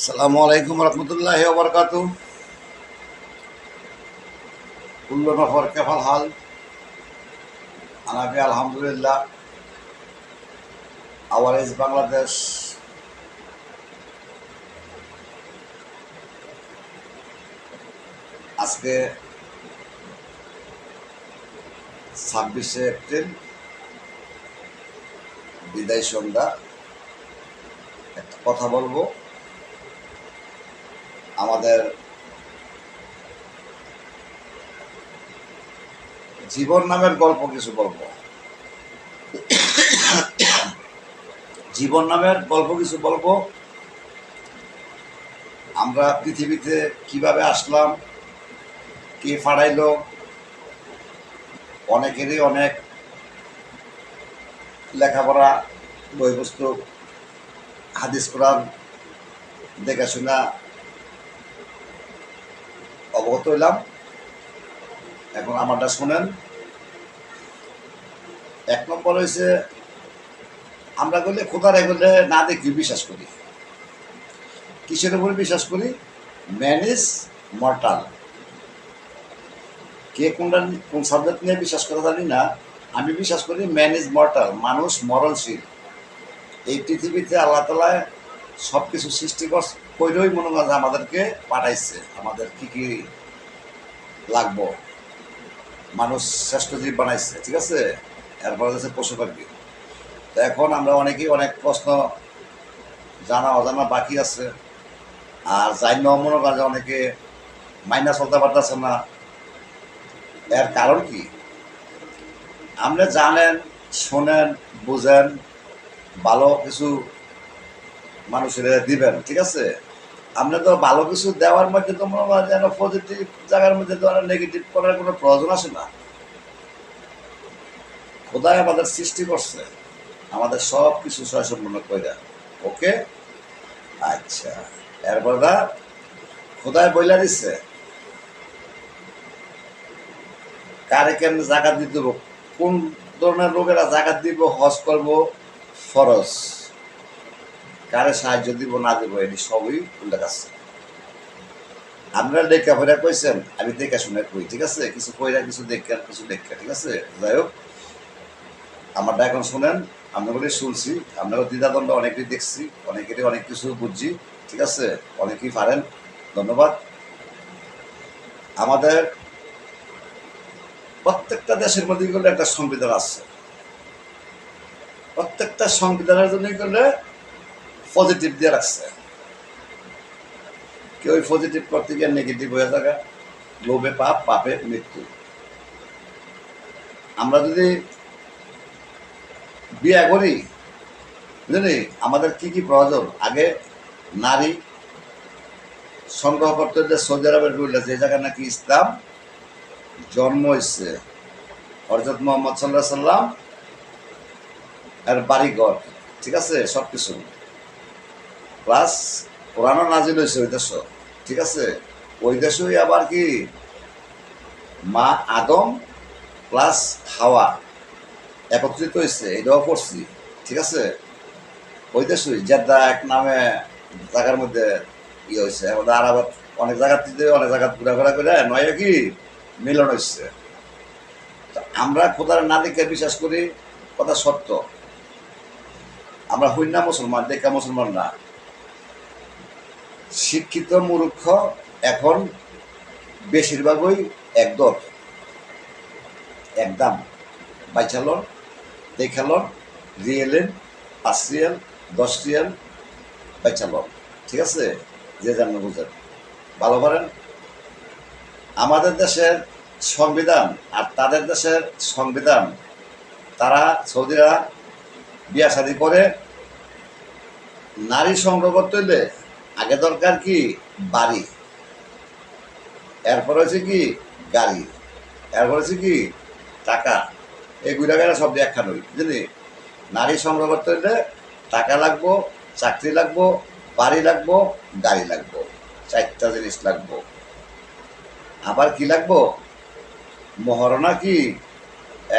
আসসালামু আলাইকুম রহমতুল্লাহি ওয়া বারাকাতুহু। কুল্লু নফর কেফাল হাল? আনাবি আলহামদুলিল্লাহ। Our is Bangladesh. আজকে 26শে এপ্রিল, বিদায় সন্ধ্যা। একটা কথা বলবো, আমাদের জীবন নামের গল্প কিছু বলবো। জীবন নামের গল্প কিছু বলবো। আমরা পৃথিবীতে কিভাবে আসলাম, কে ফাড়াইলো, অনেকেরই অনেক লেখাপড়া, বই পুস্তক, হাদিস কোরআন দেখাশোনা অবগত হইলাম। এখন আমারটা শোনেন। 1 নম্বর হয়েছে, আমরা করলে খোদারে করলে না দেখি বিশ্বাস করি। কিসের উপরে বিশ্বাস করি? Man is mortal. কে কোনটা কোন সাবজেক্ট নিয়ে বিশ্বাস করা জানি না। আমি বিশ্বাস করি ম্যান ইজ মর্টাল, মানুষ মরণশীল। এই পৃথিবীতে আল্লাহ তাআলা সব কিছু সৃষ্টি করেই মনে হয় আমাদেরকে পাঠাইছে। আমাদের কি কি লাগবো, মানুষ শ্রেষ্ঠ জীব বানাইছে, ঠিক আছে। এরপরে হচ্ছে পশু পাখি। তো এখন আমরা অনেকেই অনেক প্রশ্ন জানা অজানা বাকি আছে। আর যাই মনে করেন অনেকে মাইনা চলতে পারতেছে না। এর কারণ কি? আপনি জানেন, শোনেন, বুঝেন, ভালো কিছু মানুষের দিবেন, ঠিক আছে। আপনি তো ভালো কিছু দেওয়ার মধ্যে তো মনে হয় যেন পজিটিভ জায়গার মধ্যে তো নেগেটিভ করার কোনো প্রয়োজন আসে না। খোদাই আমাদের সৃষ্টি করছে, আমাদের সব কিছু সম্পূর্ণ করে। ওকে, আচ্ছা। এরপর খোদাই বইলা দিচ্ছে কারে কেমন জাকাত দিতে হবে, কোন ধরনের লোকেরা জাকাত দিব, হজ করব ফরজ, কারে সাহায্য দিব না দিব, এটি সবই উল্লেখ আছে। আপনারা লেখা ফেরা কইছেন, আমি দেখা শুনে কই, ঠিক আছে। কিছু কইরা, কিছু দেখা, কিছু লেখা, ঠিক আছে। যাই হোক, আমারটা এখন শোনেন। আমরা বলে শুনছি, আপনারও দ্বিধাদ্বন্দ্ব অনেকেই দেখছি, অনেকেরই অনেক কিছু বুঝছি, ঠিক আছে। অনেকেই পারেন, ধন্যবাদ। আমাদের প্রত্যেকটা দেশের মধ্যে করলে একটা সংবিধান আছে। প্রত্যেকটা সংবিধানের জন্যই করলে পজিটিভ দিয়ে রাখছে। কেউ পজিটিভ করতে গিয়ে নেগেটিভ হয়ে থাকা, লোভে পাপ, পাপে মৃত্যু। আমরা যদি বিয়ে করি, বুঝলি আমাদের কি কি প্রয়োজন? আগে নারী সংগ্রহ করতে হলে সৌদি আরবের রুলে, যে জায়গায় নাকি ইসলাম জন্ম হয়েছে, হযরত মুহাম্মদ সাল্লাল্লাহু আলাইহি সাল্লাম এর বাড়িঘর, ঠিক আছে, সব কিছু প্লাস কোরআনও নাজিল হয়েছে ওই দেশ, ঠিক আছে। ওই দেশই আবার কি মা আদম প্লাস হাওয়া একত্রিত হয়েছে, এটাও পড়ছি, ঠিক আছে। ওই দেশই জেদ্দা এক নামে জায়গার মধ্যে ইয়ে হয়েছে। আমাদের আর আবার অনেক জায়গার থেকে অনেক জায়গা ঘোরাফেরা করে নয় কি মিলন হচ্ছে। আমরা খোদার না দেখে বিশ্বাস করি, কথা সত্য। আমরা হই না মুসলমান, দেখা মুসলমান না। শিক্ষিত মূর্খ এখন বেশিরভাগই একদল, একদম বাইচালন, দেখালন, রিয়েলেন, 5 রিয়াল, 10 রিয়াল বাইচালন, ঠিক আছে। যে জানো বুঝেন, ভালো পারেন। আমাদের দেশের সংবিধান আর তাদের দেশের সংবিধান, তারা সৌদিরা বিয়া শাদী করে নারী সংগ্রহ করতে হইলে আগে দরকার কি বাড়ি, এরপর হচ্ছে কি গাড়ি, এরপর হচ্ছে কি টাকা। এই গুড়াগাড়া সব ব্যাখ্যা নই, বুঝলি। নারী সংগ্রহ করতে হইলে টাকা লাগবো, চাকরি লাগবো, বাড়ি লাগবো, গাড়ি লাগবো, 4টা জিনিস লাগবো। আবার কি লাগবো? মহারণা কি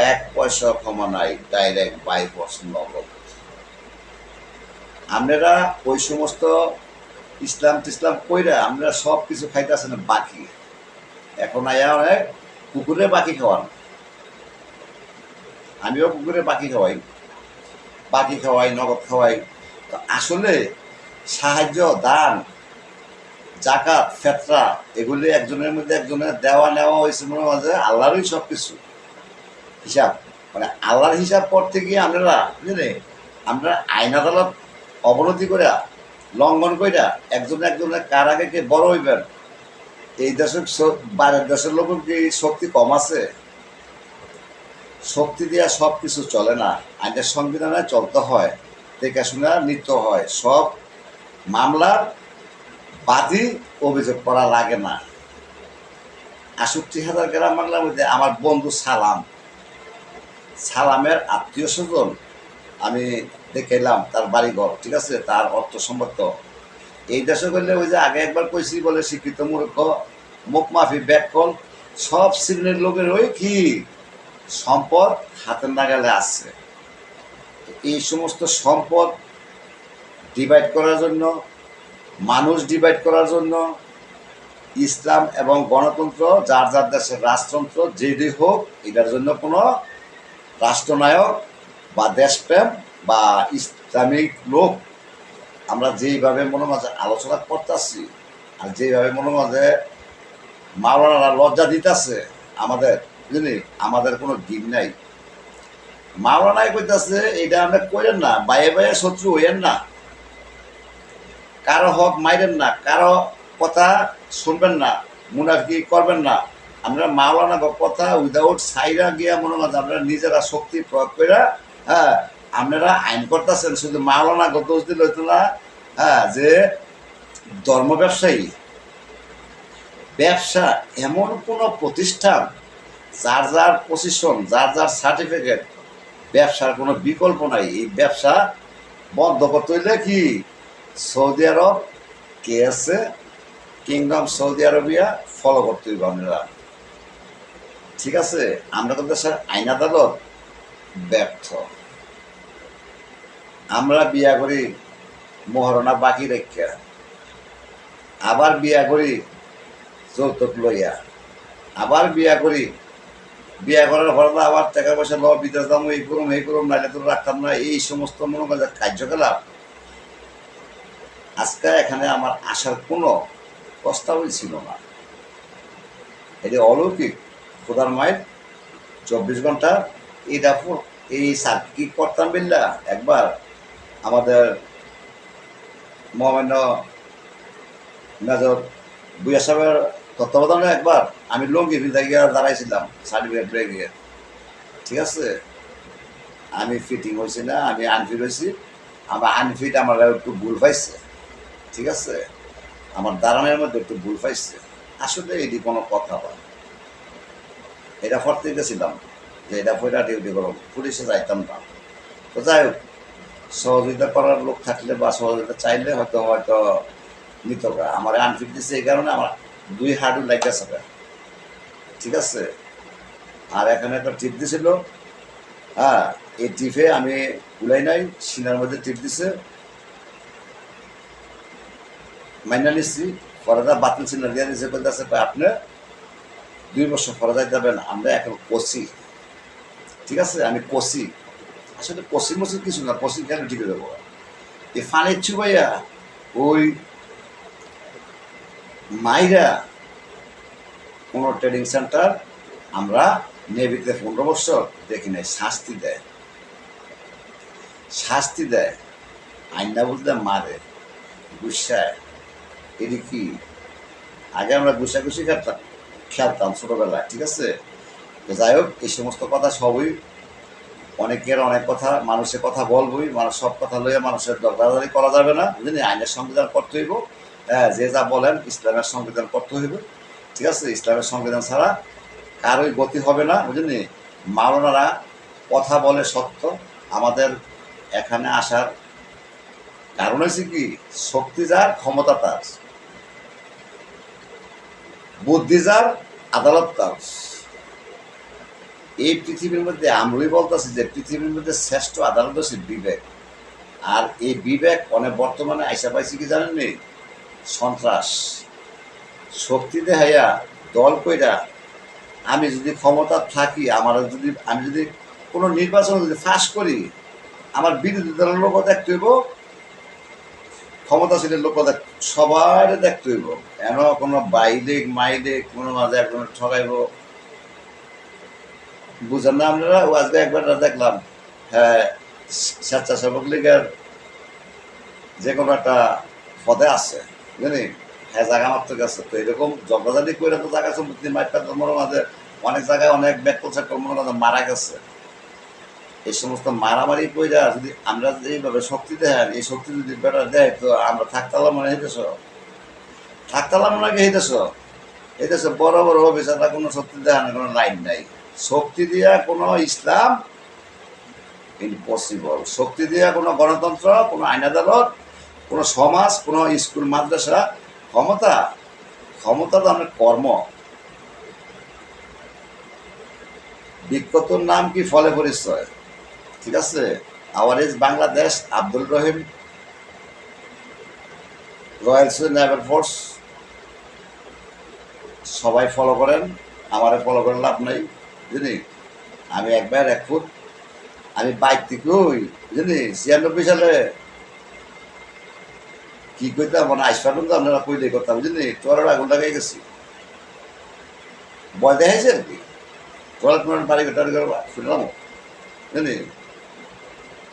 1 পয়সা ক্ষমা নাই, ডাইরেক্ট বাই বস নগদ। আপনারা ওই সমস্ত ইসলাম টিসলাম কইরা আমরা সব কিছু খাইতেছে না বাকি। এখন আয়া অনেক কুকুরে বাকি খাওয়ান, আমিও কুকুরে বাকি খাওয়াই, বাকি খাওয়াই, নগদ খাওয়াই। তো আসলে সাহায্য, দান, জাকাত, ফেতরা এগুলি একজনের মধ্যে একজনের দেওয়া নেওয়া হয়েছে মনে হয় আল্লাহরই সব কিছু হিসাব, মানে আল্লাহর হিসাব করতে গিয়ে আপনারা বুঝলে আমরা আইন আদালত অবনতি করে লঙ্ঘন কইরা একজনের কার আগে কে বড় হইবেন, এই দেশের বাইরের দেশের লোকের কি শক্তি কম আছে? শক্তি দিয়া সব কিছু চলে না, আইনের সংবিধানে চলতে হয়, দেখাশোনা নিতে হয়। সব মামলার বাদী অভিযোগ করা লাগে না। ৬৮,০০০ গ্রাম বাংলার মধ্যে আমার বন্ধু সালামের আত্মীয় স্বজন আমি দেখলাম তার বাড়িঘর, ঠিক আছে, তার অর্থ সম্পদ। এই দেশে করলে ওই যে আগে একবার কইছি বলে শিক্ষিত মূর্খ মুখ মাফি ব্যাকল সব শ্রেণীর লোকের ওই কি সম্পদ হাতের নাগালে আছে। এই সমস্ত সম্পদ ডিভাইড করার জন্য, মানুষ ডিভাইড করার জন্য ইসলাম এবং গণতন্ত্র যার যার দেশের রাজতন্ত্র যেটি হোক, এটার জন্য কোনো রাষ্ট্রনায়ক বা দেশপ্রেম বা ইসলামিক লোক আমরা যেইভাবে মনে মাঝে আলোচনা করতেছি আর যেইভাবে মনে মাঝে মাওলানারা লজ্জা দিতেছে আমাদের, বুঝলি, আমাদের কোনো দিন নাই। মাওলানাই কইতাছে এটা আমরা করেন না, বাইরে বাইরে শত্রু হইয়েন না, কারো হক মাইরেন না, কারো কথা শুনবেন না, মুনাফিকি করবেন না। আমরা মাওলানা কথা উইদাউট সাইরা গিয়া মনে হয় আপনারা নিজেরা শক্তি প্রয়োগ করে হ্যাঁ আপনারা আইন করতেছেন। শুধু মাওলানা দোষ দিল হইতো না, হ্যাঁ, যে ধর্ম ব্যবসায়ী ব্যবসা এমন কোনো প্রতিষ্ঠান যার যার পজিশন, যার যার সার্টিফিকেট, ব্যবসার কোনো বিকল্প নাই। এই ব্যবসা বন্ধ করতে হইলে কি সৌদি আরব কে আছে, কিংডম সৌদি আরবিয়া ফলো করতে হইব আপনারা, ঠিক আছে। আমরা কিন্তু স্যার আইন আদালত ব্যর্থ। আমরা বিয়া করি মহারণা বাকি রেখা, আবার বিয়া করি যৌতুক লইয়া, আবার বিয়া করি, বিয়া করার পর আবার টাকা পয়সা ল বিদেশ দাম এই করুম নাইলে তো রাখতাম না। এই সমস্ত মনে করেন কার্যকলাপ আজকে এখানে আমার আসার কোনো প্রস্তাবই ছিল না। এটি অলৌকিক খোদার মায়ের ২৪ ঘন্টা এটা এই সার কি করতাম বিল্লা একবার আমাদের মহামান্য মেজর বুয়া সাহেবের তত্ত্বাবধানে একবার আমি লঙ্গি ভিজা গিয়ে দাঁড়াইছিলাম সার্টিফিকেট পেয়ে গিয়ে, ঠিক আছে। আমি ফিটিং হয়েছি না, আমি আনফিট হয়েছি। আমার আনফিট আমার একটু ভুল পাইছে, ঠিক আছে, আমার দাঁড়ানোর মধ্যে একটু ভুল পাইছে। আসলে এটি কোনো কথা হয়, এটা ফরতে গেছিলাম যে এটা পয়লা ডিউটি করো, পুলিশে যাইতাম না। তো যাই হোক, সহযোগিতা করার লোক থাকলে বা সহযোগিতা চাইলে হয়তো হয়তো নিত। আমার আনফিট দিচ্ছে এই কারণে আমার 2 হাঁটু লাগতেছে, ঠিক আছে। আর এখানে একটা টিপ দিছিল, হ্যাঁ, এই টিপে আমি উলাই নাই, সিনার মধ্যে টিপ দিছে, মাইনা নিচ্ছি। ফরাদা বাতিল সিনার দিয়ে দিচ্ছে, বলতেছে আপনি 2 বছর ফরাদায় যাবেন, আমরা এখন কষি, ঠিক আছে। আমি কষি, আসলে কষি মসি কিছু না, কষি কেন ঠিক হয়ে যাবো। এই ফানের চুবাইয়া ওই মাইরা কোনো ট্রেনিং সেন্টার আমরা নেভিতে 15 বছর দেখি নাই। শাস্তি দেয় আইনা বলতে মারে, গুসায়। এটি কি আগে আমরা গুসাগুসি খেলতাম ছোটবেলায়, ঠিক আছে। তো যাই হোক, এই সমস্ত কথা সবই অনেকের অনেক কথা, মানুষের কথা বলবই, মানুষ সব কথা লইয়া মানুষের দরকারি করা যাবে না, বুঝলি। আইনের সংবিধান করতে হইব, হ্যাঁ, যে যা বলেন ইসলামের সংবিধান করতে হইব, ঠিক আছে। ইসলামের সংবিধান ছাড়া কারোই গতি হবে না, বুঝলি। মাওলানারা কথা বলে সত্য। আমাদের এখানে আসার কারণ হয়েছে কি, শক্তি যার, ক্ষমতা তার, বুদ্ধি যার, আদালত তার। এই পৃথিবীর মধ্যে আমরাই বলতেছি যে পৃথিবীর মধ্যে শ্রেষ্ঠ আদালত হচ্ছে বিবেক। আর এই বিবেক অনেক বর্তমানে আইসা পাইছি কি জানেন নি, সন্ত্রাস, শক্তি দেখাইয়া দল কইরা আমি যদি ক্ষমতা থাকি, আমি যদি কোনো নির্বাচন যদি ফাঁস করি, আমার বিরোধী দলের লোকও দেখতে হইব, ক্ষমতাশীলের লোকও সবার দেখতে হইব। এন কোনো বাইলিক মাইলিক কোনো মাঝে একজন ঠকাইব, বুঝেন না আপনারা? ও আজকে একবার দেখলাম, হ্যাঁ, স্বেচ্ছাসেবক লীগের যে কোনো একটা পদে আছে, বুঝলি, হ্যাঁ, জায়গা মাত্র গেছে। তো এরকম জগজালি করে তো জায়গা সম্পত্তি মাইপাত মনে মাঝে অনেক জায়গায় অনেক ব্যক্ত মনে মাঝে মারা গেছে। এই সমস্ত মারামারি কইরা যদি আমরা যেভাবে শক্তি দেন, এই শক্তি যদি বেটার দেয়, তো আমরা থাকতালাম মনে হইতেছ, থাকতালাম নাকি হইতেছ বড় বড় অফিসাররা কোনো শক্তি দেয় না, কোনো লাইন নাই। শক্তি দিয়া কোনো ইসলাম ইম্পসিবল, শক্তি দিয়া কোনো গণতন্ত্র, কোনো আইন আদালত, কোনো সমাজ, কোনো স্কুল মাদ্রাসা, ক্ষমতা ক্ষমতা তো আমাদের কর্ম। বিখ্যাতর নাম কি ফলে পরিচয়, ঠিক আছে? Our is Bangladesh, Abdul Rahim, royal naval force. সবাই ফলো করেন, আমারে ফলো করে লাভ নাই, বুঝলি। আমি একবার 1 ফুট, আমি বাইক থেকে ওই বুঝলি 96 সালে কি কইতাম মানে আইসফা কিন্তু আপনারা কইলে করতাম, বুঝলি, চোরের আগুন লাগাই গেছি, ভয় দেখাইছে আর কি। চোরার বাড়ি টাড়ি করে শুনলাম, বুঝলি,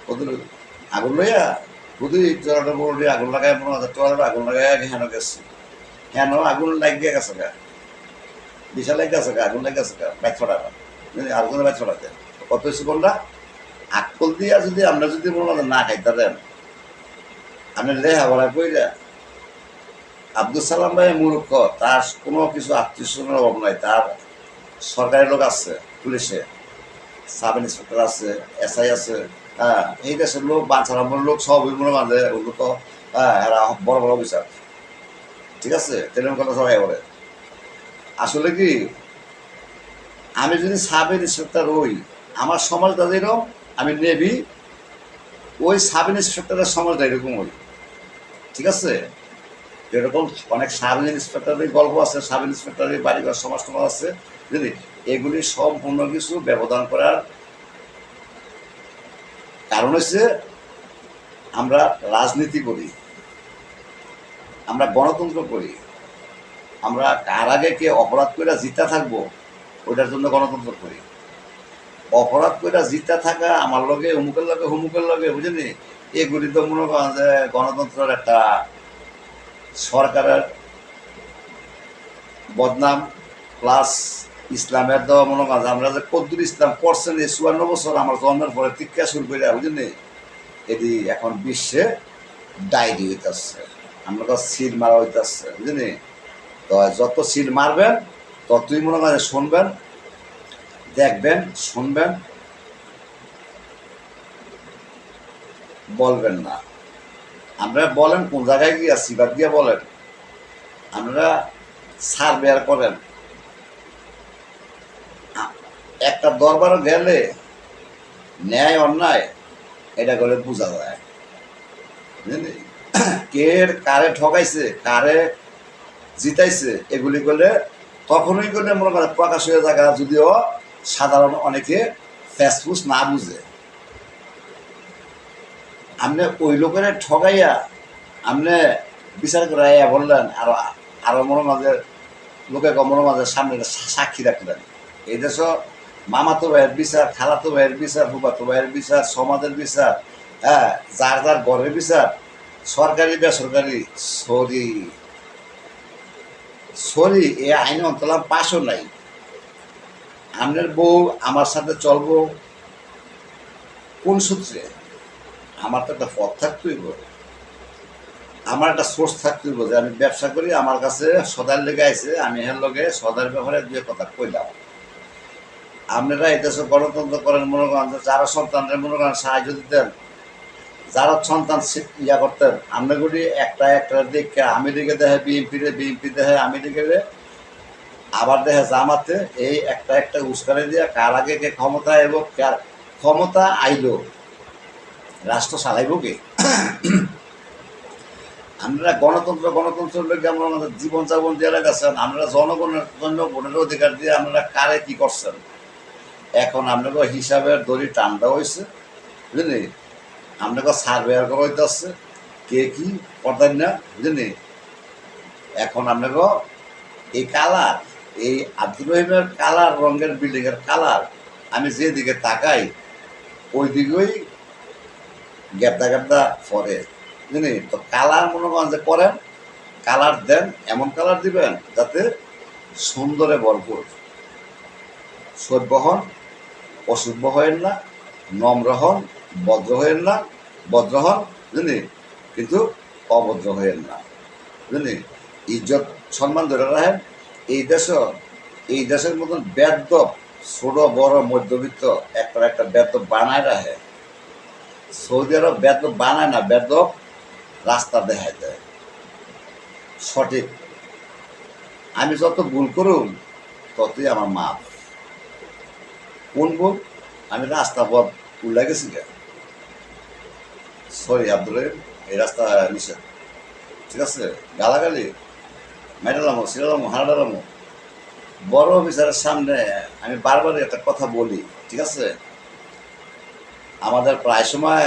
ওদের আগুন লইয়া বুঝলি চোরাটা বড় আগুন লাগাই মনে হয় চোরের আগুন লাগাই হেন গেছি, হেন আগুন লাগিয়ে গেছে গা, বিশাল লাগে গেছে গা, আগুন লাগে গেছে গা, ব্যাট ছড়াটা, বুঝলি, আগুনের ব্যাট ছড়াতে কত হয়েছে কোনটা আকল দিয়া যদি আমরা যদি মনে হয় না খাইতে দেন, আপনি লেহা বলা কইরা আব্দুল সালাম ভাই মূর্খ, তার কোনো কিছু আত্মীয় অভাব নাই, তার সরকারি লোক আছে, পুলিশে সাব ইন্সপেক্টর আছে, এসআই আছে, হ্যাঁ, এই দেশের লোক বাঞ্ছারামের লোক সব মনে মাঝে ওগুলো তো, হ্যাঁ, এরা বড় বড় অফিসার, ঠিক আছে, তেলের কথা সবাই বলে। আসলে কি আমি যদি সাব ইন্সপেক্টর হই, আমার সমাজটা যেরকম, আমি নেভি, ওই সাব ইন্সপেক্টরের সমাজটা এরকম হই, ঠিক আছে। এরকম অনেক সাব ইন্সপেক্টরের গল্প আছে, সাব ইন্সপেক্টরের বাড়িঘর সমাজ সমাজ আছে, বুঝলি। এগুলি সম্পূর্ণ কিছু ব্যবধান করার কারণ হচ্ছে আমরা রাজনীতি করি, আমরা গণতন্ত্র করি, আমরা কার আগে কে অপরাধ করে জিতা থাকবো ওইটার জন্য গণতন্ত্র করি। অপরাধ করে জিতা থাকা আমার লগে হুমুকের লগে বুঝলি, এগুলি তো মনে করেন যে গণতন্ত্রের একটা সরকারের বদনাম, প্লাস ইসলামের তো মনে করেন আমরা যে কদ্দুর ইসলাম পড়ছেন এই 54 বছর আমার জন্মের পরে টিকা শুরু করে বুঝলি, এটি এখন বিশ্বে ডায়েরি হইতেছে, আমরা তো সিল মারা হইতেছে, বুঝলি। তো যত সিল মারবেন ততই মনে করেন শুনবেন, দেখবেন, শুনবেন, বলবেন না। আপনারা বলেন কোন জায়গায় গিয়া সিবাদ গিয়া বলেন, আপনারা সার্ভেয়ার করেন, একটা দরবারও গেলে ন্যায় অন্যায় এটা করে বোঝা যায়, বুঝলি। কে কারে ঠকাইছে, কারে জিতাইছে, এগুলি করলে তখনই করলে মনে করেন প্রকাশ হয়ে থাকা, যদিও সাধারণ অনেকে ফ্যাসফুস না বুঝে। আপনি ওই লোকের ঠকাইয়া আপনি বিচার করে বললেন, আরো মনে মাঝে লোকে মনে মাঝে সামনে সাক্ষী রাখলেন। এই দেশ মামাতো ভাইয়ের বিচার, খালাতো ভাইয়ের বিচার, ফুফাতো ভাইয়ের বিচার, সমাজের বিচার, হ্যাঁ, যার যার ঘরের বিচার, সরকারি বেসরকারি, সরি এ আইনে অন্তলাম পাশও নাই। আপনার বউ আমার সাথে চলবো কোন সূত্রে? আমার তো একটা পথ থাকতেই, আমার একটা সোর্স থাকতেই, যে আমি ব্যবসা করি, আমার কাছে সদার লেগে আছে, আমি এর লগে সদার ব্যাপারে 2 কথা কইলাম। আপনারা এই দেশে গণতন্ত্র করেন, মনে করেন যে যারা সন্তানদের মনে করেন সাহায্য দিতেন, যারা সন্তান ইয়া করতেন, আপনাগুলি একটা দেখে আমি লিগে দেখে বিএনপি দেখে আমি লিগে, আবার দেখে জামাতে, এই একটা উস্কানি দিয়ে কার আগে কে ক্ষমতা এবং কার ক্ষমতা আইলো রাষ্ট্র চালাইব কে? আমরা গণতন্ত্র গণতন্ত্রের লোকে আমরা আমাদের জীবনযাপন দিয়ে গেছেন, আমরা জনগণের জন্য ভোটের অধিকার দিয়ে আমরা কারে কি করছেন। এখন আপনাকে হিসাবের দড়ি টানটা হয়েছে, বুঝলি, আপনাকে সার্ভেয়ার করা হইতে আসছে কে কি করতেন না, বুঝলি। এখন আপনাকে এই কালার, এই আব্দুর রহিমের কালার রঙের বিল্ডিং এর কালার, আমি যেদিকে তাকাই ওই দিকেই গ্যাপদা গ্যাপদা পরে, বুঝলি। তো কালার মনে করেন যে করেন, কালার দেন, এমন কালার দিবেন যাতে সুন্দরে ভরপুর, সভ্য হন, অসভ্য হয়েন না, নম্র হন, ভদ্র হয়েন না, ভদ্র হন, বুঝলি, কিন্তু অভদ্র হয়েন না, বুঝলি। ইজ্জত সম্মান ধরে রাখেন। এই দেশের মতন বেদব ছোট বড় মধ্যবিত্ত একটা বেদব বানায় রাখে। সৌদি আরব বেদব বানায় না, বেদব রাস্তা দেখায় দেয় সঠিক। আমি যত ভুল করুন ততই আমার মাপ। কোন ভুল? আমি রাস্তা পথ উল্লা গেছি গে, সরি আব্দুল রহিম, এই রাস্তা নিষেধ, ঠিক আছে। গালাগালি মেটালামো, সিরালামো, হারালামো, বড় অফিসারের সামনে আমি বারবারই একটা কথা বলি, ঠিক আছে। আমাদের প্রায় সময়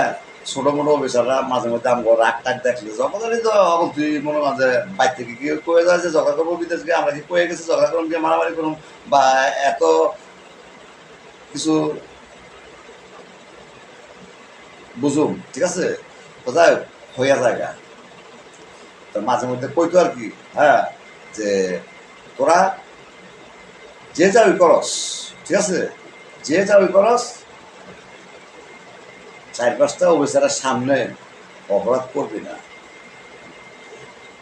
ছোট মোটো অফিসাররা মাঝে মধ্যে আমাকে রাগ টাক দেখলে যখন তো তুই মনে হয় যে বাইর থেকে কি কয়ে যায় যে ঝগড়া করবো বিদেশ গিয়ে, আমরা কি কয়ে গেছি ঝগড়া করুন গিয়ে মারামারি করুন বা এত কিছু বুঝুম, ঠিক আছে। কোথায় হইয়া জায়গা তো মাঝে মধ্যে কইতো আর কি, হ্যাঁ, যে তোরা যে যাওই করস, ঠিক আছে, যে যাওই করস, চার পাঁচটা অফিসারের সামনে অপরাধ করবি না,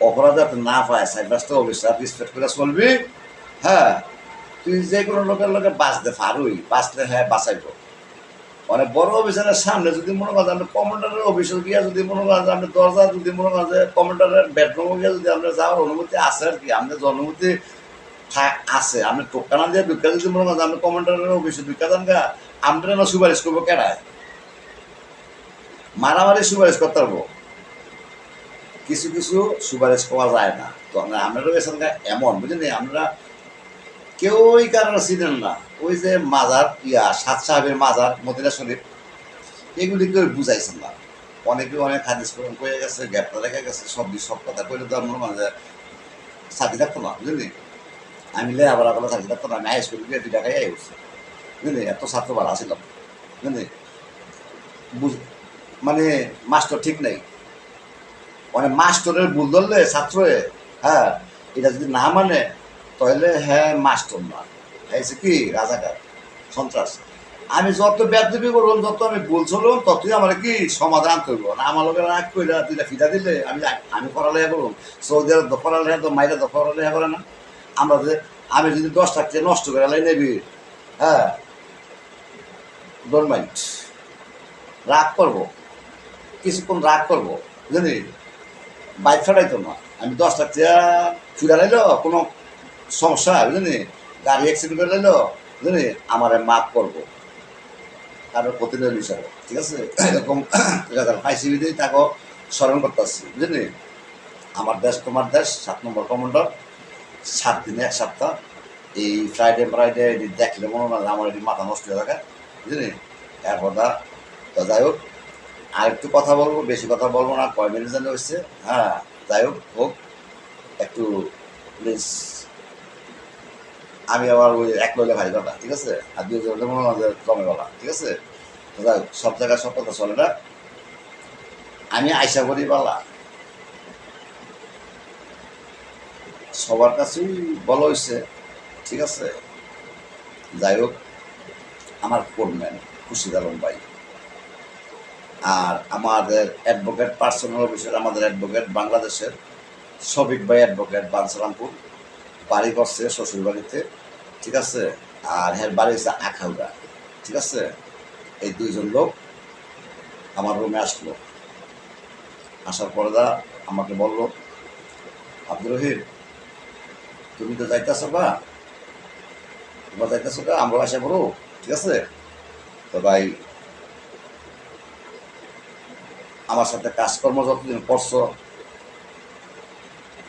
অপরাধ যাতে না পায়, চার পাঁচটা অফিসার রিসপেক্ট করে চলবি। হ্যাঁ, তুই যে কোনো লোকের লোকে বাঁচতে পারুই, বাঁচলে হ্যাঁ বাঁচাইব। মানে বড় অফিসারের সামনে যদি মনে করেন আপনি কমান্ডারের অফিসে গিয়া যদি মনে করেন যে আপনি দরজা যদি মনে করেন যে কমান্ডারের বেডরুমে গিয়ে যদি আপনার যাওয়ার অনুমতি আছে আর কি, আপনার অনুমতি আছে, আপনি টোকানা দিয়ে ঢুকা যদি মনে করেন আপনি কমান্ডারের অফিসে ঢুকা যান গা, আমরা না সুপারিশ করবো কেডায়? মারামারি সুপারিশ করতে পারবো, কিছু কিছু সুপারিশ করা যায় না। তো আপনারও এখানকার এমন বুঝলেন, আমরা কেউই কারণে চিনেন না। ওই যে মাজার সাত সাহেবের মাজার মদিনা শরীফ, এগুলি কেউ বুঝাইছেন না। অনেকে অনেক হাদিস কোরআন কয়ে গেছে, গ্যাপটা রেখে গেছে, সব কথা কইলে তো আমার মানে সাথী থাকতো না, বুঝলি। আমি লে আবার আবার সাথী থাকতো না, আমি হাই স্কুল গিয়ে 2 টাকায় উঠছি, বুঝলি, এত ছাত্র ভাড়া ছিলাম, বুঝলি। মানে মাস্টার ঠিক নেই, মানে মাস্টরের ভুল ধরলে ছাত্রে, হ্যাঁ, এটা যদি না মানে তাহলে হ্যাঁ মাস্টর না, হ্যাঁ কি রাজাকার, সন্ত্রাস। আমি যত বেদবি করুন, যত আমি ভুল চলুন, ততই আমার কি সমাধান করব না। আমার লোকের রাগ কইরা দুইটা ফিটা দিলে আমি পড়ালেখা করুন, সৌদি আরব পড়ালেখা তো মাইরা তো পড়ালেখা করে না। আমরা যে আমি যদি 10 টাকা নষ্ট করে নেবি, হ্যাঁ, ডোন্ট মাইন্ড, রাগ করবো, কিছুক্ষণ রাগ করবো, বুঝলি, বাইক ছাড়াইতো না। আমি 10 টাকা ফিরা লাইলো কোনো সমস্যা, বুঝলি, গাড়ি অ্যাক্সিডেন্ট করে লাইলো, বুঝলি, আমার মাফ করবো, কারোর প্রতিনিধি হিসাবে, ঠিক আছে। এরকম আইসিবিতেই তাকে স্মরণ করতে আসছি, বুঝলি। আমার দেশ তোমার দেশ, 7 নম্বর কমান্ডার, 7 দিনে 1 সপ্তাহ। এই ফ্রাইডে দেখলে মনে হয় আমার এটি মাথা নষ্ট হয়ে থাকে, বুঝলি। এরপর তো যাই হোক, আর একটু কথা বলবো, বেশি কথা বলবো না, কয় মিনিট জানি হচ্ছে, হ্যাঁ। যাই হোক একটু প্লিজ, আমি আবার ওই এক লইলে ভাই কথা, ঠিক আছে, আর 2 জন মনে হয় জমে বলা, ঠিক আছে। তো যাই হোক, সব জায়গায় সব কথা চলে না, আমি আশা করি বালা সবার কাছেই বলা হয়েছে, ঠিক আছে। যাই হোক, আমার ফোরম্যান খুশিদ আলম ভাই, আর আমাদের অ্যাডভোকেট পার্সোনাল অফিসের আমাদের অ্যাডভোকেট বাংলাদেশের শফিক ভাই অ্যাডভোকেট বানসারামপুর, বাড়ি করছে শ্বশুর বাড়িতে, ঠিক আছে। আর হ্যাঁ বাড়ি হচ্ছে আখাউড়া, ঠিক আছে। এই 2 জন লোক আমার রুমে আসলো, আসার পরে আমাকে বললো, আব্দুর রহিম তুমি তো যাইতেছো বা, তোমরা যাইতেছো কা, আমরা আসা করো, ঠিক আছে। তো ভাই আমার সাথে কাজকর্ম যতদিন করছো,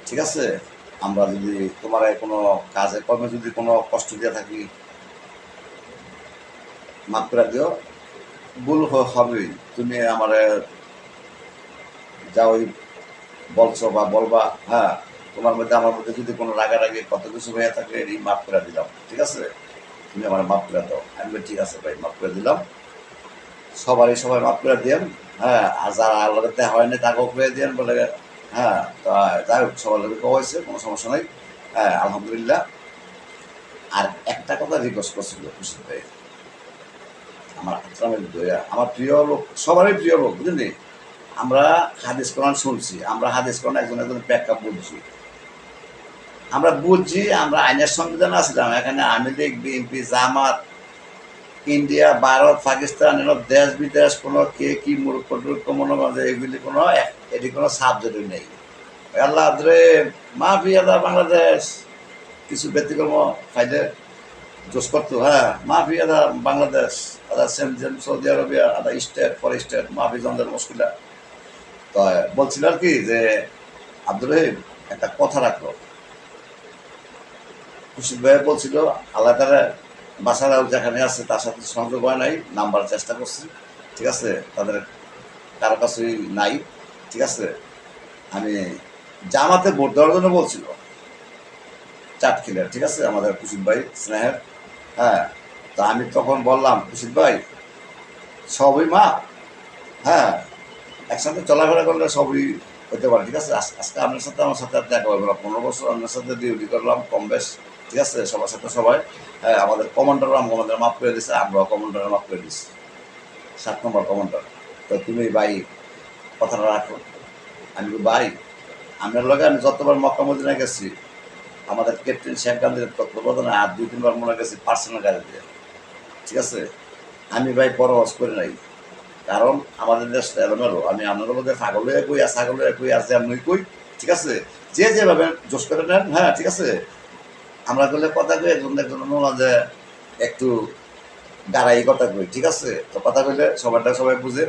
ঠিক আছে? আমরা যদি তোমার কোনো কাজে কর্মে যদি কোনো কষ্ট দিয়ে থাকি, মাফ করে দিও। ভুল হবেই। তুমি আমার যা ওই বলছো বা বলবা, হ্যাঁ, তোমার মধ্যে আমার মধ্যে যদি কোনো রাগারাগি কত কিছু হয়ে থাকে, এই মাফ করে দিলাম, ঠিক আছে? তুমি আমার মাফ করে দাও। আমি বলি, ঠিক আছে ভাই, মাফ করে দিলাম। সবাই মাফ করে দিয়েন। হ্যাঁ, আর যারা আল্লাহর দেখা হয়নি তাকেও করে দিয়েন বলে। হ্যাঁ, তা যাই হোক, সবার লোকে হয়েছে, কোনো সমস্যা নাই। হ্যাঁ, আলহামদুলিল্লাহ। আর একটা কথা রিকোয়েস্ট করছিল খুশি ভাই, আমার আকরামের দয়া, আমার প্রিয় লোক, সবারই প্রিয় লোক, বুঝলি? আমরা হাদিস কোরআন শুনছি, আমরা হাদিস কোরআন একজন একজন ব্যাখ্যা বুঝছি, আমরা আইনের সংবিধান আসলাম এখানে আওয়ামী লীগ, বিএনপি, জামাত, ইন্ডিয়া, ভারত, পাকিস্তান, দেশ বিদেশ কোনো কে কি মূর্খ টুর্খ মনে করে এগুলি কোনো এটি কোনো সাবজেক্টই নেই। আল্লাহ রে, মাফি আদা বাংলাদেশ, কিছু ব্যতিক্রম ফাইলে জোস করতো, হ্যাঁ, মাফি আদা বাংলাদেশ, আদা সেম যেম সৌদি আরবিয়া, আদা স্টেট ফর স্টেট, মাফি জনদের মুশকিলা। তো বলছিল আর কি যে আব্দুল রহিম একটা কথা রাখলো, খুশিদ ভাই বলছিল আল্লাহ তারা বাসারাও যেখানে আছে তার সাথে সংযোগ হয় নাই, নাম্বার চেষ্টা করছি, ঠিক আছে, তাদের কারো কাছেই নাই, ঠিক আছে। আমি জামাতে ভোট দেওয়ার জন্য বলছিল চাটখিলের, ঠিক আছে, আমাদের খুশিদ ভাই স্নেহের। হ্যাঁ, তা আমি তখন বললাম, খুশিদ ভাই সবই মা, হ্যাঁ, একসাথে চলাফেরা করলে সবই হতে পারে, ঠিক আছে। আজকে আপনার সাথে আমার সাথে আর দেখা হবে না, 15 বছর আপনার সাথে ডিউটি করলাম কম বেশ, ঠিক আছে, সবার সাথে সবাই। হ্যাঁ, আমাদের কমান্ডারও কমান্ডার মাফ করে দিচ্ছে, আমরাও কমান্ডারে মাফ করে দিচ্ছি, 7 নম্বর কমান্ডার। তো তুমি ভাই কথাটা রাখো। আমি বলি, ভাই আপনার লগে আমি যতবার মক্কা মদিনায় গেছি আমাদের ক্যাপ্টেন শেখ গান্ধীর তত্ত্বাবধানে আর 2-3 বার মনে গেছি পার্সোনাল গাড়ি দিয়ে, ঠিক আছে। আমি ভাই পরবাস করি নাই, কারণ আমাদের দেশটা এলোমেলো। আমি আপনাদের মধ্যে ছাগলে কই আর ছাগলে কই আর যেমনি কই, ঠিক আছে, যে যেভাবে জোশ করে নেন, হ্যাঁ, ঠিক আছে। আমরা করলে কথা কই একজন একজন মাঝে একটু গাড়াই কথা কই, ঠিক আছে। তো কথা কইলে সবারটা সবাই বুঝে।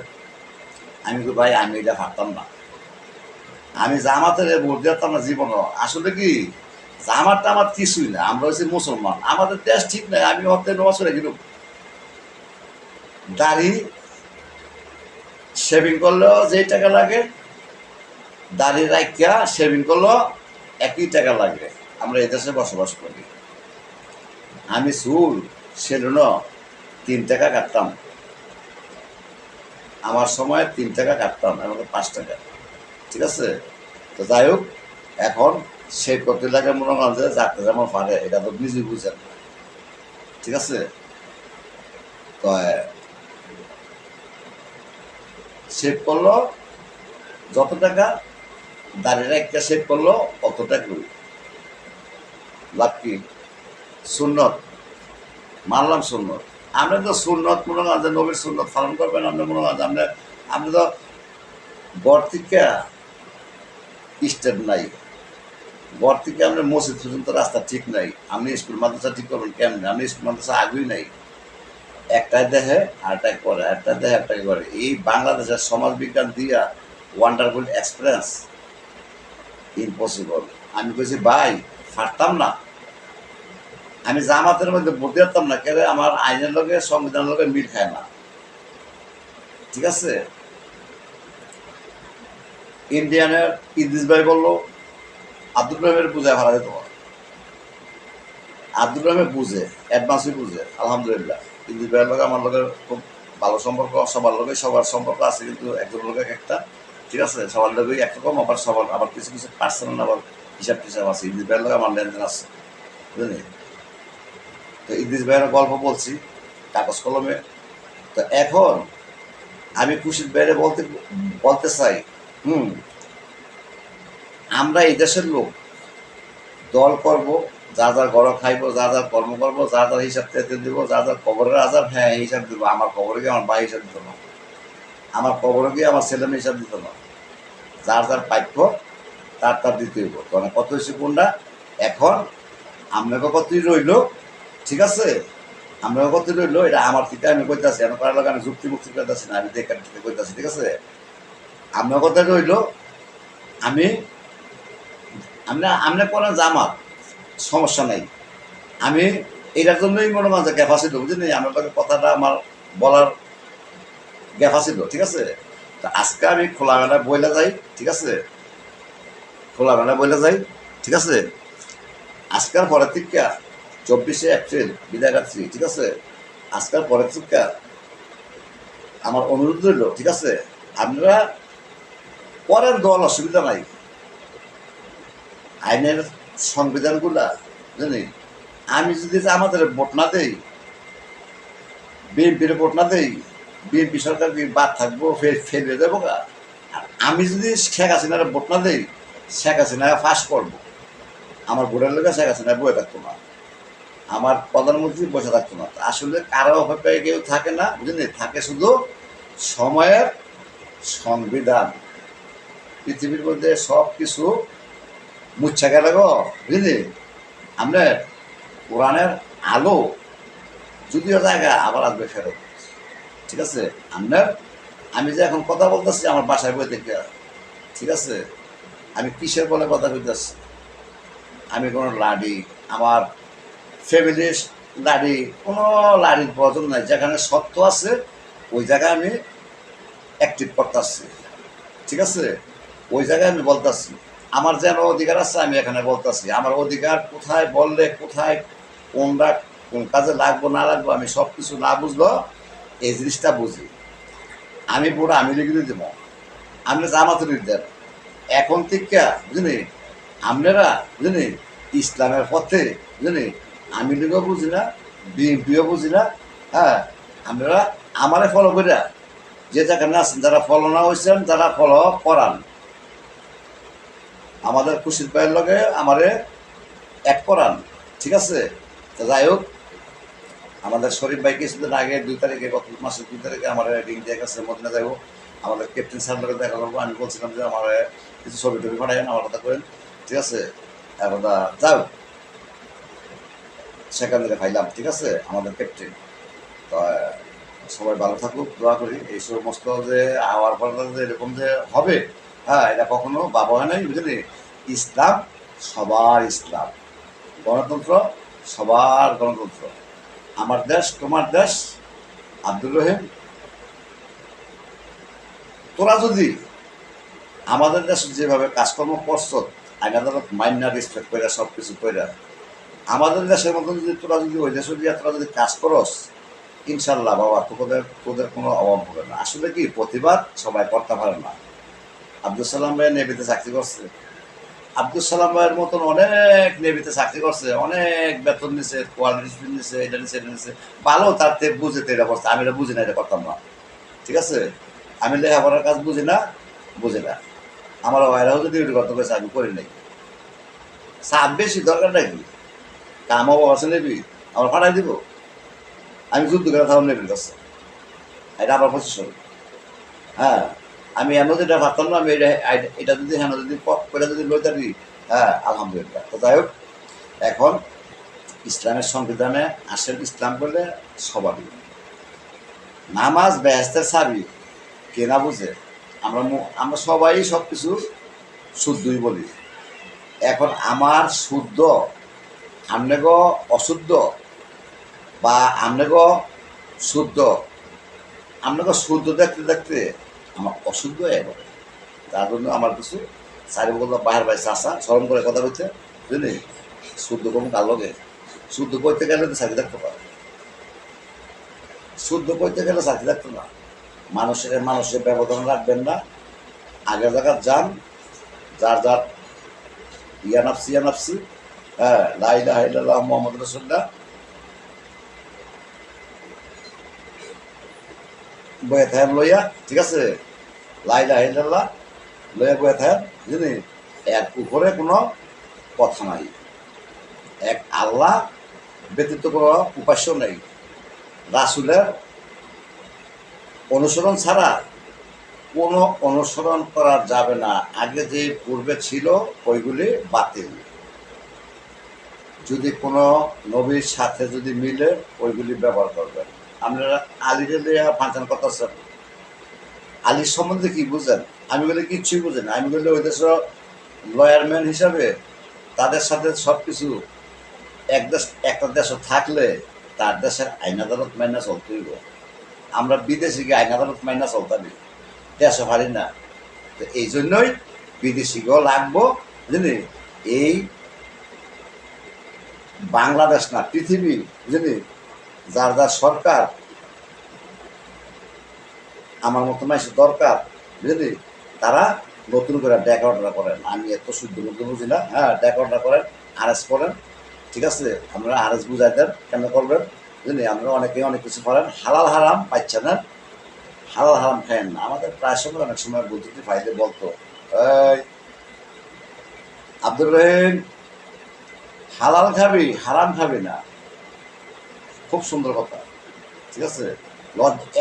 আমি তো ভাই আমি এটা ভাবতাম না, আমি জামাতের ভোট দিতাম না জীবনও। আসলে কি জামাতটা আমার কিছুই না, আমরা হচ্ছে মুসলমান, আমাদের দেশ ঠিক নাই। আমি অর্থে বছরে কিন্তু দাড়ি শেভিং করলেও যেই টাকা লাগে, দাড়ি রাখিয়া শেভিং করলেও একই টাকা লাগে। আমরা এই দেশে বসবাস করি। আমি চুল সেলুন 3 টাকা কাটতাম, আমার সময় 3 টাকা কাটতাম, আমাকে 5 টাকা, ঠিক আছে। তো যাই হোক, এখন সে করতে লাগে মনে করেন যে যাতে যেমন পারে, এটা তো নিজেই বুঝেন, ঠিক আছে। তো সেভ করলো যত টাকা, দাঁড়িয়ে একটা সেভ করলো অত টাকা, লাভ কি? সুন্নত মানলাম, সুন্নত। আপনি তো সুন্নত মনে করেন যে নবীর সুন্নত পালন করবেন, আপনি মনে করেন আপনি, আপনি তো গড় থেকে স্টেট নাই, গড় থেকে আপনার মসজিদ পর্যন্ত রাস্তা ঠিক নাই, আপনি স্কুল মাদ্রাসা ঠিক করবেন কেমনি? আপনি স্কুল মাদ্রাসা আগুই নাই, একটাই দেখে আরটাই করে, একটাই দেখে একটাই করে। এই বাংলাদেশের সমাজ বিজ্ঞান দিয়া ওয়ান্ডারফুল এক্সপিরিয়েন্স ইম্পসিবল। আমি বলছি ভাই পারতাম না, আমি জামাতের মধ্যে ভোট দিতাম না, কেন? আমার আইনের লগে সংবিধানের লগে মিল খায় না, ঠিক আছে। ইন্ডিয়ানের ইদ্রিস ভাই বললো আব্দুল রহিমের বুঝে ভাড়া দিত, আব্দুল রহিমের বুঝে, অ্যাডভান্সই বুঝে, আলহামদুলিল্লাহ। ইদ্রিস ভাইয়ের লগে আমার লগে খুব ভালো সম্পর্ক, সবার লগে সবার সম্পর্ক আছে, কিন্তু একজন লগে একটা, ঠিক আছে, সবার লগেই একরকম, আবার সবার আবার কিছু কিছু পার্সোনাল আবার হিসাব টিসাব আছে। ইদ্রিস ভাইয়ের লগে আমার লেনদেন আছে, বুঝলি। তো ইদ্রিস ভাইয়ের গল্প বলছি কাগজ কলমে। তো এখন আমি খুশির বাইরে বলতে বলতে চাই, হুম, আমরা এই দেশের লোক দল করব, যা যা ঘর খাইবো, যা যা কর্ম করবো, যা যা হিসাব পেতে দিব, যা যা কবরের আজাব, হ্যাঁ হিসাব দিব। আমার কবরে গিয়ে আমার ভাই হিসাব দিত না, আমার কবরে গিয়ে আমার ছেলে মেয়ে হিসাব দিত না। যার যার প্রাপ্য তার তার দিতে হইব। তখন কত হয়েছে কোনটা? এখন আপনাকে কতই রইল, ঠিক আছে, আপনাকে কত রইল, এটা আমার থেকে আমি কইতাছি, এখন করার লগে আমি যুক্তি মুক্তি করতেছি না, আমি দেখে থেকে কইতাছি, ঠিক আছে। আপনার কথা রইল, আমি আপনি করেন জামাত, সমস্যা নাই। আমি এটার জন্যই মনে করেন যে গ্যাপ ছিল, বুঝলি, আমার কথাটা আমার বলার গ্যাপ ছিল, ঠিক আছে। তো আজকে আমি খোলামেলা বইলা যাই, ঠিক আছে, খোলামেলা বইলা যাই, ঠিক আছে। আজকাল পরের থেকে 24শে এপ্রিল বিদায় রাত্রি, ঠিক আছে, আজকাল পরের থেকে আমার অনুরোধ রইল, ঠিক আছে, আপনারা করেন দল, অসুবিধা নাই। আইনের সংবিধানগুলা জানি, আমি যদি আমাদের ভোট না দেই, বিএনপির ভোট না দেই, বিএনপি সরকার কি বাদ থাকবো, ফেলে দেবো গা। আর আমি যদি শেখ হাসিনার ভোট না দেই, শেখ হাসিনা ফাঁস করবো। আমার ভোটের লোক শেখ হাসিনা বয়ে থাকতো না, আমার প্রধানমন্ত্রী বসে থাকতো না। আসলে কারো অপেক্ষায় কেউ থাকে না, বুঝলি, থাকে শুধু সময়ের সংবিধান। পৃথিবীর মধ্যে সব কিছু মুচ্ছা গেল গো, বুঝলি। আমরা কোরআনের আলো যদিও জায়গা আবার আসবে ফেরত, ঠিক আছে। আপনার আমি যে এখন কথা বলতেছি আমার বাসায় বই থেকে, ঠিক আছে, আমি কিসের বলে কথা বলতেছি, আমি কোনো লাডি, আমার ফ্যামিলির লাডি, কোনো লাডির প্রয়োজন নাই। যেখানে সত্য আছে ওই জায়গায় আমি অ্যাক্টিভ করতেছি, ঠিক আছে, ওই জায়গায় আমি বলতেছি। আমার যেন অধিকার আছে আমি এখানে বলতেছি। আমার অধিকার কোথায় বললে কোথায় কোনটা কোন কাজে লাগবো না লাগবো আমি সব কিছু না বুঝলো এই জিনিসটা বুঝি। আমি পুরো আমি লিখে দেবো, আপনি জামাতে লিখ দেন এখন থেকে, বুঝলি। আপনারা বুঝলি ইসলামের পথে, বুঝলি, আমি লিগও বুঝি না, বিএনপিও বুঝি না, হ্যাঁ, আপনারা আমারে ফলো করে যে যেখানে আছেন, যারা ফলো না হয়েছেন, যারা ফলো করান, আমাদের খুশির পায়ের লগে আমারে এক করান, ঠিক আছে। তো যাই হোক, আমাদের শরীফ ভাই কিছুদিন আগে 2 তারিখে, গত মাসের 2 তারিখে আমার রিং দিয়ে গেছে মদিনা যাবো, আমাদের ক্যাপ্টেন স্যার লোকের দেখা করবো। আমি বলছিলাম যে আমার কিছু ছবি টবি পাঠাবেন, আমার কথা করেন, ঠিক আছে। এখন যাও, সেখান থেকে খাইলাম, ঠিক আছে, আমাদের ক্যাপ্টেন। তো সবাই ভালো থাকুক, দোয়া করি। এই সমস্ত যে আওয়ার পর যে এরকম যে হবে, হ্যাঁ, এটা কখনো ভাবা হয় নাই, বুঝলি। ইসলাম সবার ইসলাম, গণতন্ত্র সবার গণতন্ত্র। আমার দেশ তোমার দেশ। আব্দুর রহিম, তোরা যদি আমাদের দেশে যেভাবে কাজকর্ম করছ, আইন আদালত মাইন্ড রেসপেক্ট করে সব কিছু করে, আমাদের দেশের মতন যদি তোরা যদি ওই দেশে গিয়ে তোরা যদি কাজ করস, ইনশাল্লাহ বাবা তোদের তোদের কোনো অভাব হবে না। আসলে কি প্রতিবাদ সবাই করতে পারে না। আব্দুল সালাম ভাই নেভিতে চাকরি করছে, আব্দুল সালাম ভাইয়ের মতন অনেক নেভিতে চাকরি করছে, অনেক বেতন নিছে, কোয়ালিটি নিছে, এটা নিছে, এটা নিছে, ভালো, তার তে বুঝে তো এটা করছে। আমি এটা বুঝি না, এটা করতাম না, ঠিক আছে। আমি লেখাপড়ার কাজ বুঝি না, বুঝি না। আমার ভাইরাও যদি ডিউটি করতে পেরেছে আমি করি নাই। চাপ বেশি দরকার নাকি, কাম অবশ্য নেবি, আমার ফাটাই দিব। আমি যুদ্ধ করে থাকুন নেবির কাছে, এটা আমার পজিশন। হ্যাঁ, আমি এমন যেটা ভাবতাম না, আমি এটা যদি হ্যাঁ যদি করে যদি লইতে দিই, হ্যাঁ, আলহামদুলিল্লাহ। তো যাই হোক, এখন ইসলামের সংবিধানে আসেন ইসলাম বলে সবারই নামাজ বেহেস্তের চাবি, কে না বুঝে। আমরা আমরা সবাই সব কিছু শুদ্ধই বলি। এখন আমার শুদ্ধ, আমনেগো অশুদ্ধ, বা আমনেগো শুদ্ধ, আমনেগো শুদ্ধ দেখতে দেখতে আমার অশুদ্ধ হয়ে গেল। তার জন্য আমার কিছু চারি বললো বাহার বাই চাষা স্মরণ করে কথা বলছে, বুঝলি। শুদ্ধ কম কার লগে, শুদ্ধ করতে গেলে তো চাকরি থাকতে পারে, শুদ্ধ করতে গেলে চাকরি থাকতো না। মানুষের ব্যবধান রাখবেন না, আগের জায়গা যান, যার যার ইয়া নাফসি, হ্যাঁ, লা ইলাহা ইল্লাল্লাহ মুহাম্মাদুর রাসূলুল্লাহ বয়ে থাকেন লইয়া, ঠিক আছে, লা ইলাহা ইল্লাল্লাহ লইয়া বয়ে থাকেন, বুঝলি। এর উপরে কোনো কথা নাই, এক আল্লাহ ব্যতীত কোনো উপাস্য নেই। রাসূলের অনুসরণ ছাড়া কোনো অনুসরণ করা যাবে না। আগে যে পূর্বে ছিল ওইগুলি বাতিল, যদি কোনো নবীর সাথে যদি মিলে ওইগুলি ব্যবহার করবেন। আপনারা আলীকে দিয়ে ফাংশন করতেছেন, আলীর সম্বন্ধে কি বুঝেন? আমি বলে কিচ্ছুই বুঝি না। আমি বললে ওই দেশের লয়ারম্যান হিসাবে তাদের সাথে সব কিছু এক দেশ একটা দেশে থাকলে তার দেশের আইন আদালত মাইনা চলতে হইব। আমরা বিদেশি গিয়ে আইন আদালত মাইনা চলতাম দেশে পারি না। তো এই জন্যই বিদেশিকেও লাগবো, বুঝলি। এই বাংলাদেশ না, পৃথিবী, বুঝলি, যার যার সরকার আমার মতো মানুষের দরকার, বুঝলি, তারা নতুন করে ডেক অর্ডার করেন। আমি এত শুদ্ধ মধ্যে বুঝি না, হ্যাঁ, ডেক অর্ডার করেন, আরএস করেন, ঠিক আছে। আমরা আরএস বুঝাই দেন কেন করবেন, বুঝলি। আমরা অনেকেই অনেক কিছু করেন, হালাল হারাম পাচ্ছেন না, হালাল হারাম খায়েন না। আমাদের প্রায় সময় অনেক সময় বুদ্ধিটি ফাইলে বলতো, এই আব্দুর রহিম, হালাল খাবি, হারাম খাবি না। খুব সুন্দর কথা, ঠিক আছে।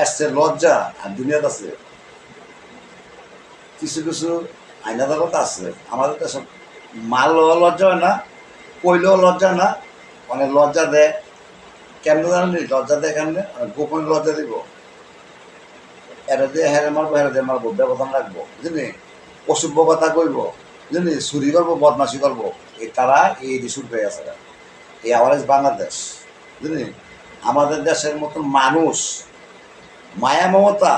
এসছে লজ্জা আর দুনিয়াতে আছে কিছু কিছু আইন আদালত আছে আমাদের দেশে, মারলেও লজ্জা হয় না, কইলেও লজ্জা না, মানে লজ্জা দেয়। কেন জানি লজ্জা দেয় কেমনে, গোপনে লজ্জা দিব। এরা দিয়ে হেরে মারবো, হেরে দিয়ে মারবো, ব্যবধান রাখবো, বুঝলি। অসভ্য কথা কইব, বুঝলি, চুরি করবো, বদমাশি করবো। এই তারা এই শুরু হয়ে গেছে। এই আওয়ারেজ বাংলাদেশ, বুঝলি। আমাদের দেশের মতন মানুষ, মায়া মমতা,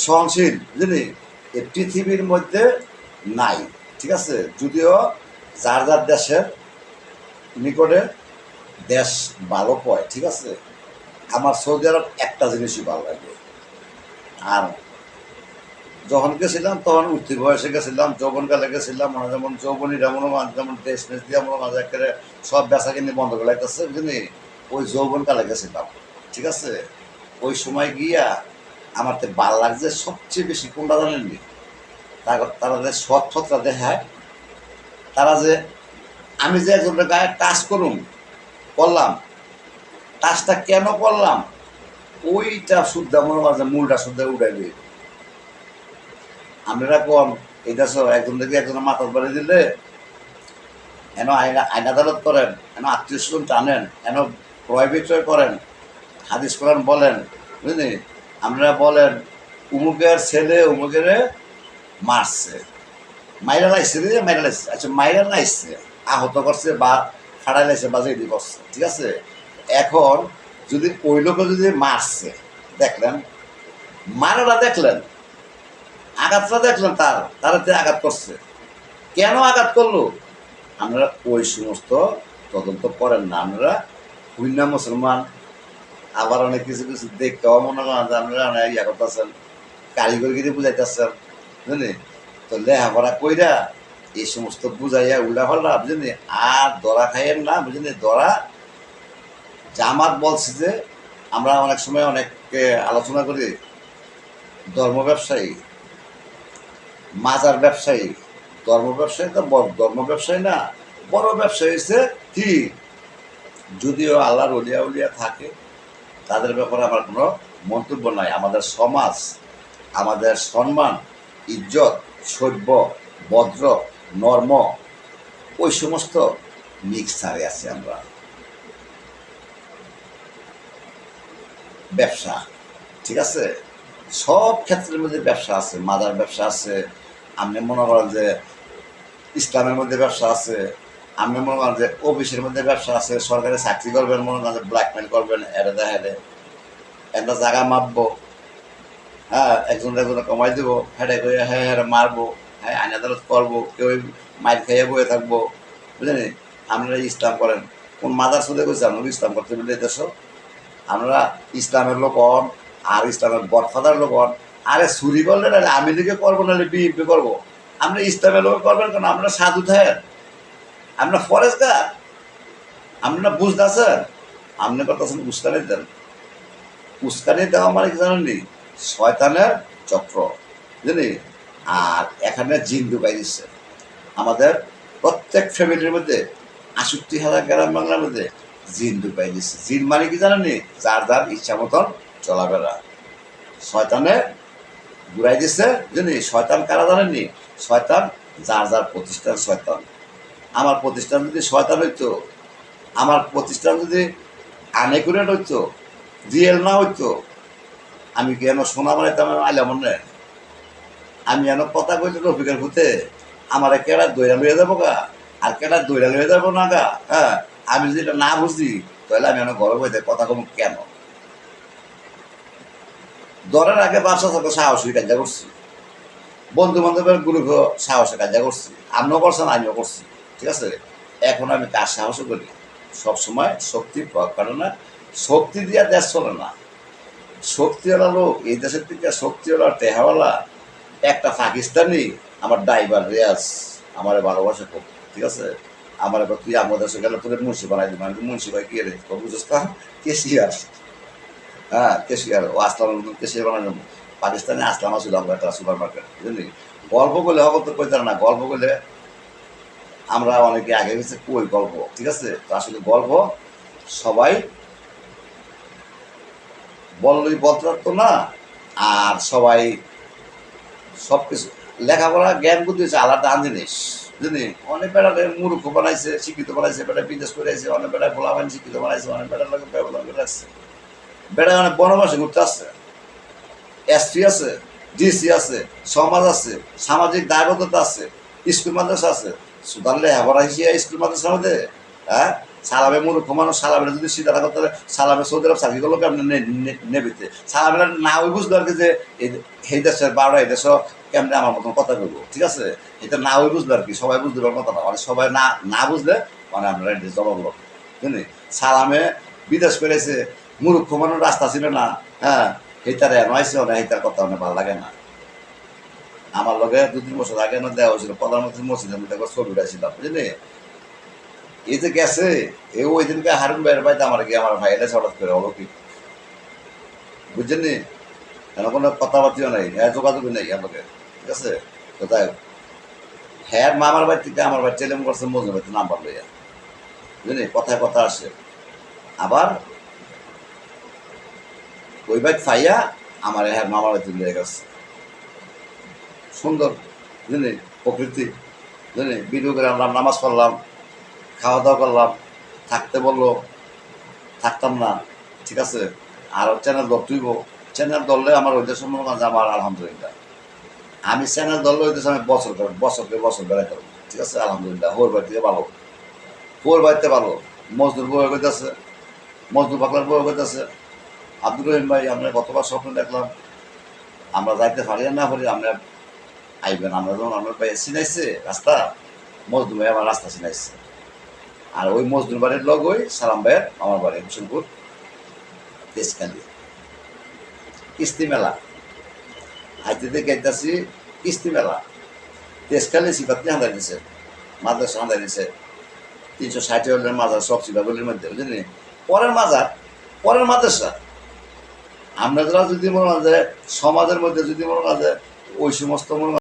সহনশীল, বুঝলি, এই পৃথিবীর মধ্যে নাই, ঠিক আছে। যদিও যার যার দেশের নিকটে দেশ ভালো পয়, ঠিক আছে। আমার সৌদি আরব একটা জিনিসই ভালো লাগে। আর যখন গেছিলাম তখন উঠতি বয়সে গেছিলাম, যৌবনকালে গেছিলাম, মানে যেমন যৌবনীরা মনে মাঝে যেমন ড্রেস মেস দিয়ে মনে মাঝে একেবারে সব বেচা কিনে বন্ধ করে লাগতেছে, বুঝলি। ওই যৌবনকালে গেছিলাম, ঠিক আছে। ওই সময় গিয়া আমার তো ভাল লাগছে সবচেয়ে বেশি কোনটা জানেননি, তারা যে সৎ সৎরা দেখায়, তারা যে আমি যে একজনের গায়ে টাচ করলাম, টাচটা কেন করলাম, ওইটা শুদ্ধ মনে মাঝে মূলটা শুদ্ধ উঠাই দিই। আমরা কম এটা সব একজন থেকে একজনের মাথার বাড়ি দিলে এন আইন আদালত করেন, এন আত্মীয় স্বজন টানেন, এন ক্রয় বিক্রয় করেন, হাদিস কোরআন বলেন, বুঝলি। আমরা বলেন উমুকের ছেলে উমুকের মারছে, মাইরা লাইছে রে, মাইরা লাইছে, আচ্ছা মাইরা লাইছে, আহত করছে বা ফাড়াই লাইছে বা যেটি করছে, ঠিক আছে। এখন যদি ওই লোকে যদি মারছে, দেখলেন, মারাটা দেখলেন, আঘাতটা দেখলেন, তারাতে আঘাত করছে, কেন আঘাত করলো, আপনারা ওই সমস্ত তদন্ত করেন না। আপনারা হুইনা মুসলমান, আবার অনেক কিছু কিছু দেখতেও মনে করেন যে আপনারা অনেক ইয়া করতেছেন, কারিগরগিরি বুঝাইতেছেন, বুঝলি। তো লেখাপড়া কইরা এই সমস্ত বুঝাইয়া উল্টা ফাল্টা, বুঝলি। আর দরা খাইয়েন না, বুঝলি। দরা জামাত বলছে যে আমরা অনেক সময় অনেককে আলোচনা করি, ধর্ম ব্যবসায়ী, মাজার ব্যবসায়ী, ধর্ম ব্যবসায়ী তো ধর্ম ব্যবসায়ী না, বড় ব্যবসায়ী হচ্ছে কি, যদিও আল্লাহর উলিয়া উলিয়া থাকে, তাদের ব্যাপারে আমার কোনো মন্তব্য নাই। আমাদের সমাজ, আমাদের সম্মান, ইজ্জত, সভ্য, ভদ্র, নর্ম, ওই সমস্ত মিক্সারে আছে আমরা। ব্যবসা, ঠিক আছে, সব ক্ষেত্রের মধ্যে ব্যবসা আছে, মাদার ব্যবসা আছে, আপনি মনে করেন যে ইসলামের মধ্যে ব্যবসা আছে, আপনি মনে করেন যে অফিসের মধ্যে ব্যবসা আছে, সরকারি চাকরি করবেন, মনে করেন যে ব্ল্যাকমেল করবেন, এরে দেখালে একটা জায়গা মাপবো, হ্যাঁ, একজনের কমাই দেবো, হেঁটে করে হ্যাঁ হ্যাঁ মারবো, হ্যাঁ আইন আদালত করবো, কেউ মাইর খাইয়ে বয়ে থাকবো, বুঝলেন। আপনারা ইসলাম করেন, কোন মাদার সুদে গেছে আপনারা ইসলাম করতে বলে দেশ, আমরা ইসলামের লোক হন, আর ইসলামের গডফাদার লোক হন। আরে চুরি করলে না আমি দিকে করবো, নাহলে বিএনপি করবো, আমরা ইসলামের লোক করবেন কেন, আমরা সাধু থাকেন, আমরা ফরেস্টগার, আপনারা বুঝতেছেন, আপনি করতেছেন উস্কানি দেন। উস্কানি দেওয়া মানে কি জানেননি, শয়তানের চক্র, বুঝলি। আর এখানে জিন ঢুকাই দিচ্ছে আমাদের প্রত্যেক ফ্যামিলির মধ্যে, ৬৮,০০০ গ্রাম বাংলার মধ্যে জিন ঢুকাই দিচ্ছে। জিন মানে কি জানেননি, যার যার ইচ্ছা মতন চলাফেরা, শয়তানে ঘুরাই দিচ্ছে, বুঝলি। শয়তান কারা জানেননি, শয়তান যার যার প্রতিষ্ঠান শয়তান। আমার প্রতিষ্ঠান যদি শয়তান হইতো, আমার প্রতিষ্ঠান যদি আনেকুরেট হইতো, রিয়েল না হইতো, আমি কি এন সোনা বানাইতাম আইলাম মনে, আমি এন কথা কইলে রফিকের ভূতে আমার কেরা দইরা লইয়া যাবো গা। আর কেটা দৈরা লয়ে যাবো না গা, হ্যাঁ। আমি যদি এটা না বুঝি তাহলে আমি অনেক গর্ব হইতে কথা কম কেন। ধরার আগে ব্যবসা সাথে সাহসী কাজা করছি, বন্ধু বান্ধবের গ্রুপে সাহসে কাজা করছি, আপনিও করছেন আমিও করছি, ঠিক আছে। এখন আমি কার সাহসও করি, সবসময় শক্তি প্রয়োগ করে না, শক্তি দিয়া দেশ চলে না। শক্তিওয়ালা লোক এই দেশের থেকে, শক্তিওয়ালা টেহাওয়ালা একটা পাকিস্তানি আমার ড্রাইভার রিয়াজ আমার ভালোবাসা খুব, ঠিক আছে। আমার এবার তুই আমার দেশে গেলে তোদের মুন্সি বানাই দিবি, আমি মুন্সি ভাই কে রে বুঝিস তা কেশিয়ার, হ্যাঁ কেশিয়ার, ও আসলাম কেশিয়ার বানাই দেবো। পাকিস্তানে আসলাম আসলে আমরা একটা সুপার মার্কেট, বুঝলি। গল্প করলে অগত কইতার না, গল্প করলে আমরা অনেকে আগে গেছে কই গল্প, ঠিক আছে। তো আসলে গল্প সবাই বললেই বলতে পারতো না, আর সবাই সব কিছু লেখাপড়া জ্ঞান বুদ্ধি হচ্ছে আলাদা জিনিস, বুঝলি। অনেক বেড়ালে মূর্খ বানাইছে, শিক্ষিত বানাইছে, বেড়া বিদেশ করে আছে, অনেক বেড়ায় বলা বানি শিক্ষিত বানাইছে, অনেক বেড়ার লোক ব্যবধান করে রাখছে, বেড়ায় অনেক বনবাসে ঘুরতে আসছে, এসটি আছে, ডিসি আছে, সমাজ আছে, সামাজিক দায়বদ্ধতা আছে, স্কুল মাদ্রাসা আছে। সুদান লেখাপড়া হিসেবে স্কুল মাদ্রাসার মধ্যে, হ্যাঁ। সালামে মূর্খ মানুষ সালামের যদি সিধা করতে সালামে সৌদি আরব চাকরি করলো কেমন নেবিতে, সালামের না ওই বুঝলো আর কি যে এই দেশের বারোটা এই দেশও কেমনি আমার মতন কথা বলবো, ঠিক আছে। এটা না ওই বুঝলো আর কি, সবাই বুঝতে পারবো কথা না, মানে সবাই না না বুঝলে মানে আপনারা জবাব লোক, বুঝলি। সালামে বিদেশ করেছে, মূর্খ মানুষ রাস্তা ছিল না, হ্যাঁ। এইটার এনআইসি অনেক এইটার কথা অনেক ভালো লাগে না। আমার লগে 2-3 বছর আগে না দেওয়া হয়েছিল প্রধানমন্ত্রী মসজিদের মধ্যে একবার ছবি উঠাইছিলাম, বুঝলি। এই যে গেছে ওই দিনকে হারুন ভাইয়ের বাড়িতে আমার গিয়ে আমার ভাই এলে হঠাৎ করে অলৌকিক, বুঝছেন নি, কেন কোনো কথাবার্তিও নেই, হ্যাঁ যোগাযোগই নেই আমাকে, ঠিক আছে। তো তাই হ্যাঁ মামার বাড়ি থেকে আমার বাড়ি টেলিফোন করছে মজুর বাড়িতে নাম্বার লইয়া, বুঝলি, কথায় কথা আসে। আবার ওই বাইক ফাইয়া আমার হ্যাঁ মামার বাড়িতে লিয়ে গেছে, সুন্দর, বুঝলি, প্রকৃতি, বুঝলি। ভিডিও করে আনলাম, নামাজ পড়লাম, খাওয়া দাওয়া করলাম, থাকতে বললো, থাকতাম না, ঠিক আছে। আর চ্যানেল ধরতেইব, চ্যানেল ধরলে আমার ওই দেশের মনে হয় আমার আলহামদুলিল্লাহ, আমি চ্যানেল ধরলে ওই দেশে আমি বছর বেড়াইতে পারবো, ঠিক আছে। আলহামদুলিল্লাহ হোর বাড়ি থেকে ভালো, হোর বাড়িতে ভালো। মজদুর বউ হইতেছে, মজদুর পাকলার বউ হইতেছে। আব্দুর রহিম ভাই আমরা গতবার স্বপ্ন দেখলাম, আমরা যাইতে পারি আর না পারি, আমরা আইবেন। আমরা যখন আমার ভাই চিনাইছে রাস্তা, মজদুর ভাই আমার রাস্তা চিনাইছে। আর ওই মজদুর বাড়ির লগ ওই সালাম ভাইয়ের আমার বাড়ি হোসেনপুর তেজকালি কিস্তি মেলা, আইতে গাইতেছি কিস্তি মেলা, তেজকালি সিপাতনি হাঁদাই দিছে, মাদ্রাসা হাঁদাই দিছে, 360 হলের মাজার সব সিপাগুলির মধ্যে, বুঝলি। পরের মাজার, পরের মাদ্রাসা। আমরা যারা যদি মনে হয় যে সমাজের মধ্যে যদি মনে হয় যে ওই সমস্ত মনে